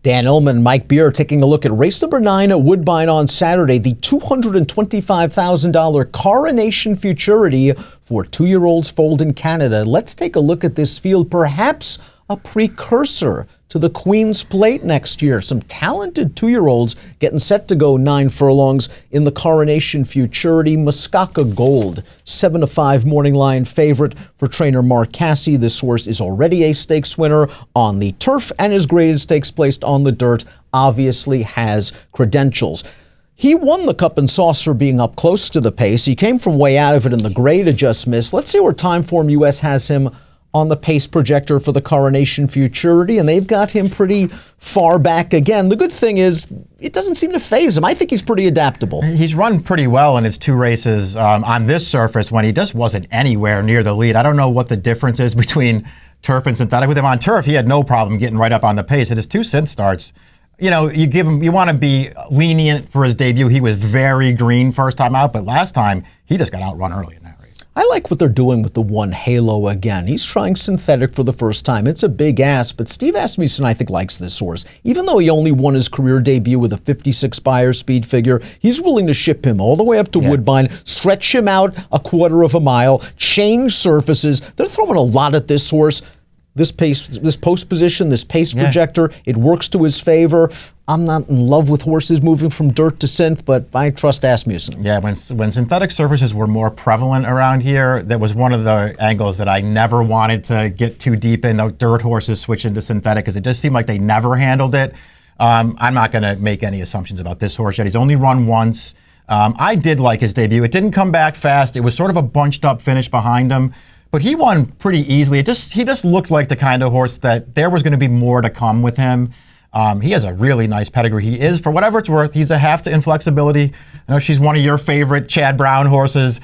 Dan Illman, Mike Beer taking a look at race number 9 at Woodbine on Saturday, the $225,000 Coronation Futurity for 2-year-olds foaled in Canada. Let's take a look at this field, perhaps a precursor to the Queen's Plate next year. Some talented 2-year-olds getting set to go 9 furlongs in the Coronation Futurity. Muskoka Gold, 7-5 morning line favorite for trainer Mark Cassey. This horse is already a stakes winner on the turf and is graded stakes placed on the dirt. Obviously has credentials. He won the Cup and Saucer being up close to the pace. He came from way out of it in the grade to just miss. Let's see where Timeform US has him on the pace projector for the Coronation Futurity, and they've got him pretty far back again. The good thing is, it doesn't seem to faze him. I think he's pretty adaptable. He's run pretty well in his 2 races on this surface when he just wasn't anywhere near the lead. I don't know what the difference is between turf and synthetic. With him on turf, he had no problem getting right up on the pace. At his 2 synth starts, you know, you want to be lenient for his debut. He was very green first time out, but last time, he just got outrun early in that race. I like what they're doing with the 1 Halo again. He's trying synthetic for the first time. It's a big ask, but Steve Asmussen, I think, likes this horse. Even though he only won his career debut with a 56 Beyer speed figure, he's willing to ship him all the way up to Woodbine, stretch him out a 1/4 mile, change surfaces. They're throwing a lot at this horse. This pace, this post position, this pace projector, it works to his favor. I'm not in love with horses moving from dirt to synth, but I trust Asmussen. Yeah, when synthetic surfaces were more prevalent around here, that was one of the angles that I never wanted to get too deep in, the dirt horses switching to synthetic, because it just seemed like they never handled it. I'm not going to make any assumptions about this horse yet. He's only run once. I did like his debut. It didn't come back fast. It was sort of a bunched up finish behind him. But he won pretty easily. He just looked like the kind of horse that there was going to be more to come with him. He has a really nice pedigree. He is, for whatever it's worth, he's a half to inflexibility. I know she's one of your favorite Chad Brown horses.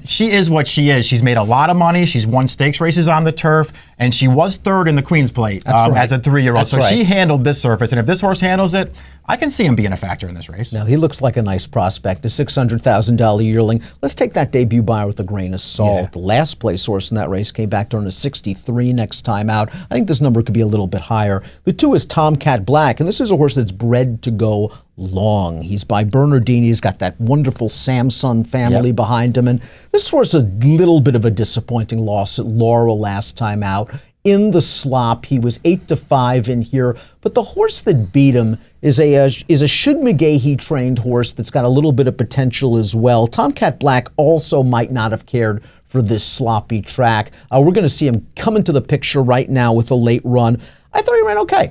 She is what she is. She's made a lot of money. She's won stakes races on the turf, and she was 3rd in the Queen's Plate as a 3-year-old. So she handled this surface, and if this horse handles it, I can see him being a factor in this race. Now, he looks like a nice prospect, a $600,000 yearling. Let's take that debut Beyer with a grain of salt. Yeah. The last place horse in that race came back to earn a 63 next time out. I think this number could be a little bit higher. The 2 is Tomcat Black, and this is a horse that's bred to go long. He's by Bernardini. He's got that wonderful Samson family behind him, and this horse is a little bit of a disappointing loss at Laurel last time out. In the slop, he was 8-5 in here, but the horse that beat him is a Shug McGahee trained horse that's got a little bit of potential as well. Tomcat Black also might not have cared for this sloppy track. We're going to see him come into the picture right now with a late run. I thought he ran okay.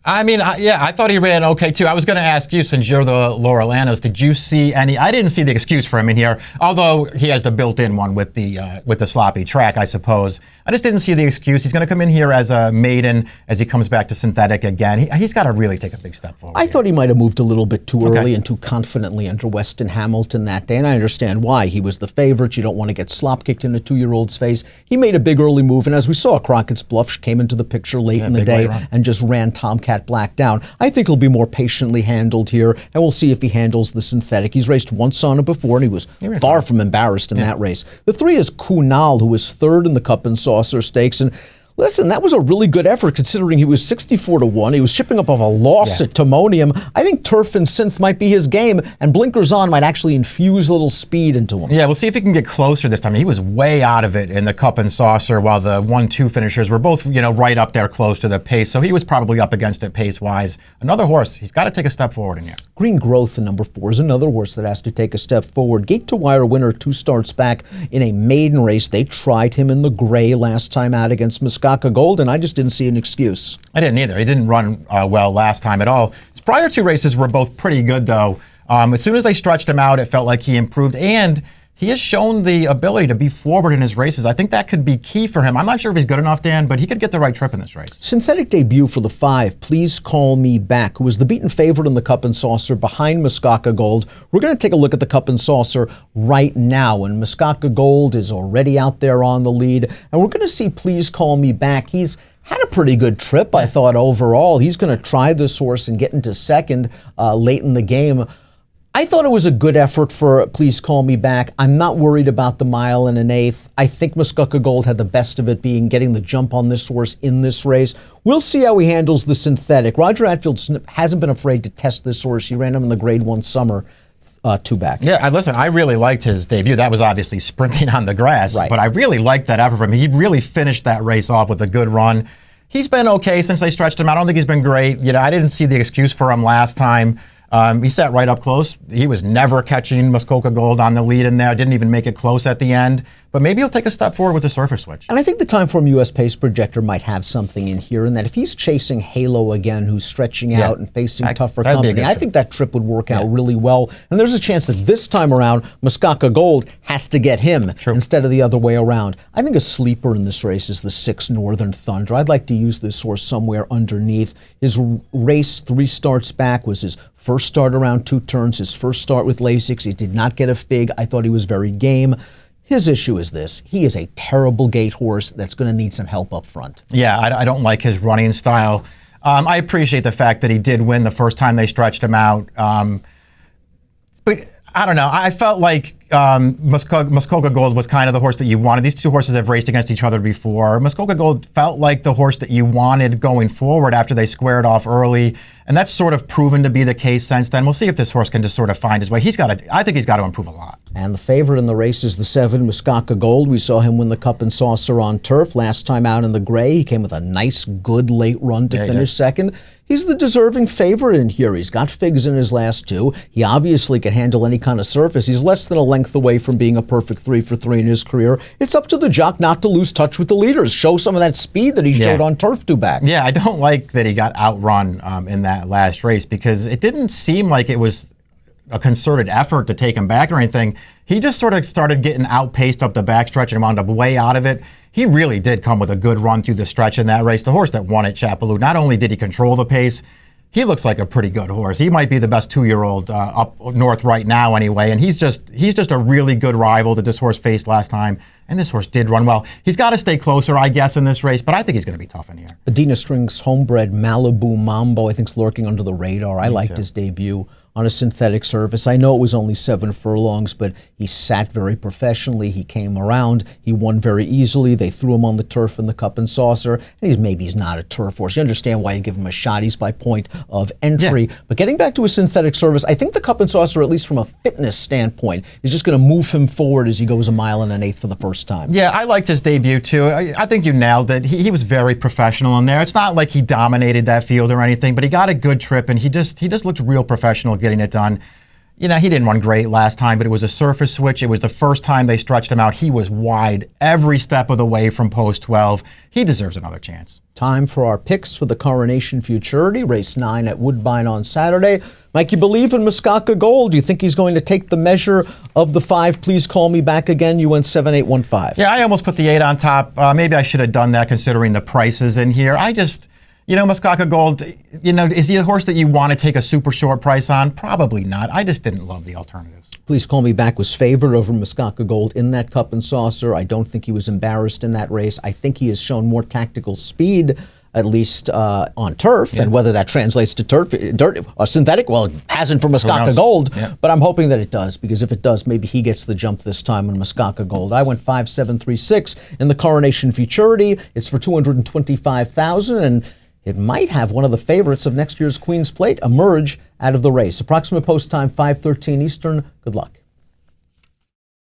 I mean, I thought he ran okay, too. I was going to ask you, since you're the Laurelanos, did you see any? I didn't see the excuse for him in here, although he has the built-in one with the sloppy track, I suppose. I just didn't see the excuse. He's going to come in here as a maiden as he comes back to synthetic again. He's got to really take a big step forward. I thought he might have moved a little bit too early and too confidently under Weston Hamilton that day, and I understand why. He was the favorite. You don't want to get slop kicked in a 2-year-old's face. He made a big early move, and as we saw, Crockett's Bluff came into the picture late in the day and just ran Tomcat Black down. I think he'll be more patiently handled here, and we'll see if he handles the synthetic. He's raced once on it before, and he was far from embarrassed in that race. The 3 is Kunal, who was 3rd in the Cup and Saucer Stakes, and listen, that was a really good effort considering he was 64-1. He was shipping up of a loss at Timonium. I think turf and synth might be his game, and Blinkers On might actually infuse a little speed into him. Yeah, we'll see if he can get closer this time. He was way out of it in the Cup and Saucer, while the 1-2 finishers were both, right up there close to the pace. So he was probably up against it pace-wise. Another horse, he's got to take a step forward in here. Green Growth, the number 4, is another horse that has to take a step forward. Gate to Wire winner 2 starts back in a maiden race. They tried him in the gray last time out against Muskoka Gold, and I just didn't see an excuse. I didn't either. He didn't run well last time at all. His prior 2 races were both pretty good, though. As soon as they stretched him out, it felt like he improved, and he has shown the ability to be forward in his races. I think that could be key for him. I'm not sure if he's good enough, Dan, but he could get the right trip in this race. Synthetic debut for the 5, Please Call Me Back, who was the beaten favorite in the Cup and Saucer behind Muskoka Gold. We're going to take a look at the Cup and Saucer right now, and Muskoka Gold is already out there on the lead, and we're going to see Please Call Me Back. He's had a pretty good trip, I thought, overall. He's going to try this horse and get into second late in the game. I thought it was a good effort for Please Call Me Back. I'm not worried about the 1 1/8. I think Muskoka Gold had the best of it, being getting the jump on this horse in this race. We'll see how he handles the synthetic. Roger Atfield hasn't been afraid to test this horse. He ran him in the Grade 1 summer. 2 back. Yeah, listen, I really liked his debut. That was obviously sprinting on the grass, right, but I really liked that effort from him. He really finished that race off with a good run. He's been okay since they stretched him out. I don't think he's been great. I didn't see the excuse for him last time. He sat right up close. He was never catching Muskoka Gold on the lead in there. Didn't even make it close at the end. But maybe he'll take a step forward with the surface switch. And I think the Timeform US Pace Projector might have something in here, in that if he's chasing Halo again, who's stretching out and facing tougher company, I think that trip would work out really well. And there's a chance that this time around, Muskoka Gold has to get him instead of the other way around. I think a sleeper in this race is the 6 Northern Thunder. I'd like to use this horse somewhere underneath. His race 3 starts back was his first start around 2 turns, his first start with Lasix. He did not get a fig. I thought he was very game. His issue is this: he is a terrible gate horse that's going to need some help up front. Yeah, I don't like his running style. I appreciate the fact that he did win the first time they stretched him out. But I don't know. I felt like Muskoka Gold was kind of the horse that you wanted. These two horses have raced against each other before. Muskoka Gold felt like the horse that you wanted going forward after they squared off early. And that's sort of proven to be the case since then. We'll see if this horse can just sort of find his way. I think he's got to improve a lot. And the favorite in the race is the 7 Muskoka Gold. We saw him win the Cup and Saucer on turf last time out in the gray. He came with a nice, good late run to finish second. He's the deserving favorite in here. He's got figs in his last 2. He obviously can handle any kind of surface. He's less than a length away from being a perfect 3 for 3 in his career. It's up to the jock not to lose touch with the leaders. Show some of that speed that he showed on turf 2 back. Yeah, I don't like that he got outrun in that last race, because it didn't seem like it was a concerted effort to take him back or anything. He just sort of started getting outpaced up the backstretch and wound up way out of it. He really did come with a good run through the stretch in that race. The horse that won at Chapelou, not only did he control the pace, he looks like a pretty good horse. He might be the best 2-year-old up north right now anyway, and he's just a really good rival that this horse faced last time, and this horse did run well. He's got to stay closer, I guess, in this race, but I think he's going to be tough in here. Adina Strings homebred Malibu Mambo, I think, is lurking under the radar. I liked his debut on a synthetic surface. I know it was only 7 furlongs, but he sat very professionally. He came around. He won very easily. They threw him on the turf in the Cup and Saucer. And maybe he's not a turf horse. You understand why you give him a shot. He's by point of entry. But getting back to a synthetic surface, I think the Cup and Saucer, at least from a fitness standpoint, is just going to move him forward as he goes 1 1/8 for the first time. Yeah, I liked his debut too. I think you nailed it. He was very professional in there. It's not like he dominated that field or anything, but he got a good trip, and he just looked real professional getting it done. He didn't run great last time, but it was a surface switch. It was the first time they stretched him out. He was wide every step of the way from post 12. He deserves another chance. Time for our picks for the Coronation Futurity, race 9 at Woodbine on Saturday. Mike, you believe in Muskoka Gold? Do you think he's going to take the measure of the 5? Please call me back again. You went 7, 8, 1, 5. Yeah, I almost put the 8 on top. Maybe I should have done that considering the prices in here. Muskoka Gold, is he a horse that you want to take a super short price on? Probably not. I just didn't love the alternatives. Please Call Me Back was favored over Muskoka Gold in that Cup and Saucer. I don't think he was embarrassed in that race. I think he has shown more tactical speed, at least on turf, and whether that translates to synthetic, well, it hasn't for Muskoka Gold, but I'm hoping that it does, because if it does, maybe he gets the jump this time on Muskoka Gold. I went 5, 7, 3, 6 in the Coronation Futurity. It's for $225,000, and it might have one of the favorites of next year's Queen's Plate emerge out of the race. Approximate post time, 5:13 Eastern. Good luck.